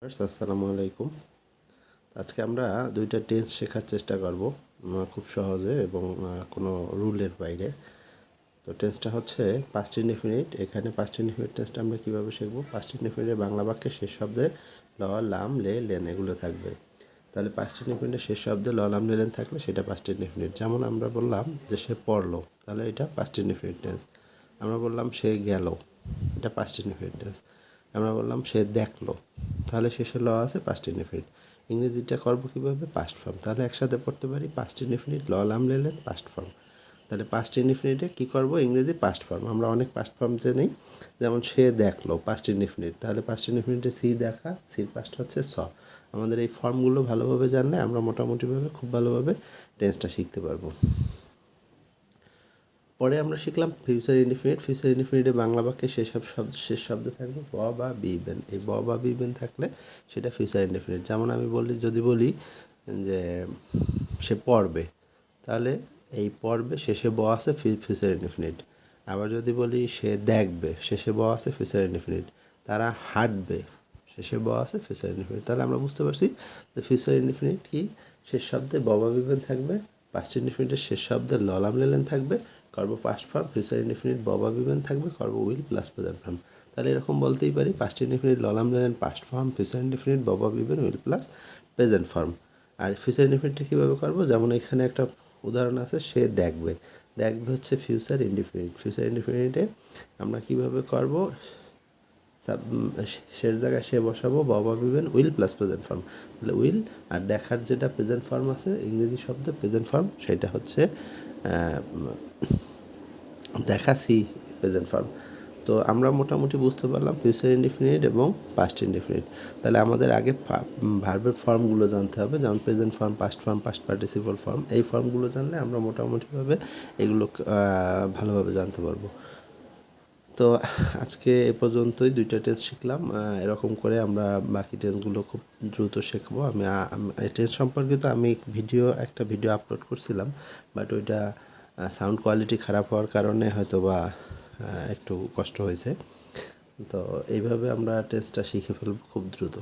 আসসালামু আলাইকুম। আজকে আমরা দুইটা টেন্স শেখার চেষ্টা করব খুব সহজে এবং কোনো রুলের বাইরে। তো টেন্সটা হচ্ছে পাস্ট ইনডেফিনিট। এখানে পাস্ট ইনডেফিনিট টেন্সটা আমরা কীভাবে শিখবো? পাস্ট ইনডেফিনিটের বাংলা বাক্যে শেষ শব্দে ল, লাম, লে, লেন এগুলো থাকবে। তাহলে পাস্ট ইনডেফিনিটের শেষ শব্দে ল, লাম, লে, লেন থাকলে সেটা পাস্ট ইনডেফিনিট। যেমন আমরা বললাম যে সে পড়লো, তাহলে এটা পাস্ট ইনডেফিনিট টেন্স। আমরা বললাম সে গেল, এটা পাস্ট ইনডেফিনিট টেন্স। আমরা বললাম সে দেখলো, তাহলে শেষে ল আছে, পাস্ট ইনডেফিনিট। ইংরেজিটা করবো কীভাবে? Past form. তাহলে একসাথে পড়তে পারি পাস্ট ইনডেফিনিট, ল, লাম, লে, লেন, পাস্ট ফর্ম। তাহলে পাস্ট ইনডেফিনিটে কী করবো? ইংরেজি পাস্ট ফর্ম। আমরা অনেক পাস্ট ফর্ম জেনেই, যেমন সে দেখলো, পাস্ট ইনডেফিনিট। তাহলে পাস্ট ইনডেফিনিটে সি দেখা, সির পাস্ট হচ্ছে স। আমাদের এই ফর্মগুলো ভালোভাবে জানলে আমরা মোটামুটিভাবে খুব ভালোভাবে টেন্সটা শিখতে পারবো। পরে আমরা শিখলাম ফিউচার ইনডিফিনিট। ফিউচার ইনডিফিনিটে বাংলা বাক্যে শেষ শব্দ থাকবে ব বা বি বেন। এই ব বা বি বেন থাকলে সেটা ফিউচার ইনডিফিনিট। যেমন আমি যদি বলি যে সে পড়বে, তাহলে এই পড়বে শেষে ব আছে, ফিউচার ইনডিফিনিট। আবার যদি বলি সে দেখবে, শেষে ব আছে, ফিউচার ইনডিফিনিট। তারা হাঁটবে, শেষে ব আছে, ফিউচার ইনডিফিনিট। তাহলে আমরা বুঝতে পারছি যে ফিউচার ইনডিফিনিট কি? শেষ শব্দে ব বা বি বেন থাকবে, পাস্ট ইনডিফিনিটের শেষ শব্দে ল, লাম, লে, লেন থাকবে, করবো পাস্ট ফর্ম, ফিউচার ইনডিফিনিট ব বা বি বেন থাকবে, করবো উইল প্লাস প্রেজেন্ট ফর্ম। তাহলে এরকম বলতেই পারি পাস্ট ইনডিফিনিট ল, লাম, লে, লেন, পাস্ট ফর্ম, ফিউচার ইনডিফিনিট ব বা বি বেন, উইল প্লাস প্রেজেন্ট ফর্ম। আর ফিউচার ইনডিফিনিটটা কীভাবে করবো? যেমন এখানে একটা উদাহরণ আছে, সে দেখবে। দেখবে হচ্ছে ফিউচার ইনডিফিনিট। ফিউচার ইনডিফিনিটে আমরা কীভাবে করবো? শেষ জায়গায় সে বসাবো ব বা বি বেন, উইল প্লাস প্রেজেন্ট ফর্ম। তাহলে উইল আর দেখার যেটা প্রেজেন্ট ফর্ম আছে ইংরেজি শব্দে প্রেজেন্ট ফর্ম, সেটা হচ্ছে দেখা, সি প্রেজেন্ট ফর্ম। তো আমরা মোটামুটি বুঝতে পারলাম ফিউচার ইনডিফিনিট এবং পাস্ট ইনডিফিনিট। তাহলে আমাদের আগে ভার্বের ফর্মগুলো জানতে হবে, যেমন present form, past form, past participle form. এই ফর্মগুলো জানলে আমরা মোটামুটিভাবে এগুলো ভালোভাবে জানতে পারবো। তো আজকে এ পর্যন্তই, দুইটা টেন্স শিখলাম। এরকম করে আমরা বাকি টেন্সগুলো খুব দ্রুত শিখবো। এই টেন্স সম্পর্কিত আমি একটা ভিডিও আপলোড করছিলাম, বাট ওইটা সাউন্ড কোয়ালিটি খারাপ হওয়ার কারণে হয়তো বা একটু কষ্ট হয়েছে। তো এইভাবে আমরা টেন্সটা শিখে ফেলব খুব দ্রুত।